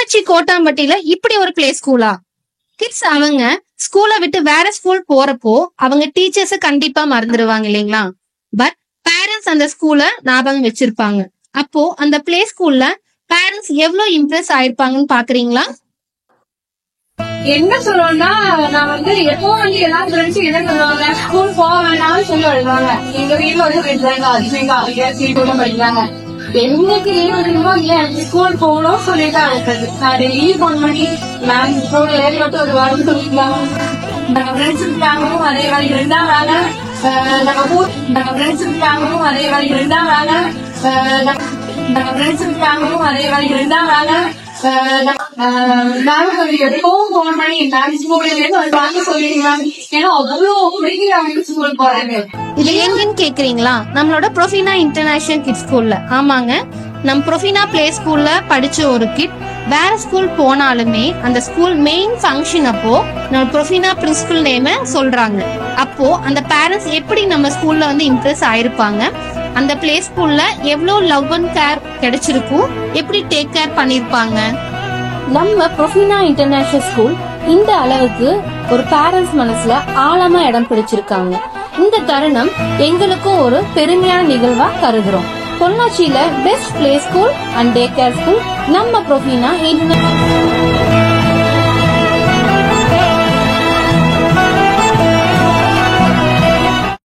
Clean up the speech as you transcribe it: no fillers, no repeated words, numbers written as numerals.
பொள்ளாச்சி கோட்டாம்பட்டியில இப்படி ஒரு பிளே ஸ்கூலா? கிட்ஸ் அவங்க ஸ்கூலை விட்டு வேற ஸ்கூல் போறப்போ அவங்க டீச்சர்ஸ கண்டிப்பா மறந்துடுவாங்க இல்லைங்களா? பட் பேரண்ட்ஸ் அந்த ஸ்கூலை ஞாபகம் வச்சிருப்பாங்க. அப்போ அந்த பிளே ஸ்கூல்ல பேரண்ட்ஸ் எவ்வளவு இம்ப்ரெஸ் ஆயிருப்பாங்கன்னு பாக்குறீங்களா? என்ன சொல்லுவோம்னா, நான் எப்பவும் எல்லாரும் ஃப்ரெண்ட்ஸ் என்ன சொல்லுவாங்க, ஸ்கூல் போக வேணாம்னு சொல்லி வருவாங்க. எங்க வீட்டுல ஃப்ரெண்ட்ஸ் அதிகமா படிக்கிறாங்க. எனக்கு லீவ் இருக்குமோ இல்ல, எனக்கு ஸ்கூல் போகணும் சொல்லிட்டு அழைக்கிறது. நான் டெய்லி போன் பண்ணி மேம் ஸ்கூல் லேட் மட்டும் ஒரு வாரம் சொல்லிக்கலாம். நம்ம ஃப்ரெண்ட்ஸ் இருக்காகவும் அதே மாதிரி ரெண்டாம் வேலை நம்ம ஃப்ரெண்ட்ஸ் இருக்காகவும் அதே மாதிரி ரெண்டாம் வேலை நம்ம ஃப்ரெண்ட்ஸ் இருக்காகவும் அதே மாதிரி ரெண்டாம் வேலை எப்பவும் போன் பண்ணி வாங்க சொல்லிடுவாங்க. ஏன்னா அவ்வளவு பிடிக்கிறாங்க ஸ்கூல் போறாங்க. இது எங்கன்னு கேக்குறீங்களா? நம்மளோட ப்ரொஃபினா இன்டர்நேஷனல் கிட்ஸ் ஸ்கூல்ல. ஆமாங்க, நம் ப்ரொஃபினா பிளே ஸ்கூல்ல படிச்ச ஒரு கிட் வேற ஸ்கூல் போனாலுமே அந்த ஸ்கூல் மெயின் ஃபங்க்ஷன் அப்போ நம்ம ப்ரொஃபினா பிரின்சிபல் நேம சொல்றாங்க. அப்போ அந்த பேரண்ட்ஸ் எப்படி நம்ம ஸ்கூல்ல இம்ப்ரெஸ் ஆயிருப்பாங்க, அந்த பிளே ஸ்கூல்ல எவ்வளவு லவ் அண்ட் கேர் கிடைச்சிருக்கும், எப்படி டேக் கேர் பண்ணிருப்பாங்க. நம்ம ப்ரொஃபினா இன்டர்நேஷனல் ஸ்கூல் இந்த அளவுக்கு ஒரு பேரண்ட்ஸ் மனசுல ஆழமா இடம் பிடிச்சிருக்காங்க. இந்த தருணம் எங்களுக்கும் ஒரு பெருமையான நிகழ்வா கருதுறோம். பொள்ளாச்சியில best play school and day care school நம்ம ப்ரொஃபினா இன்டர்நேஷனல்.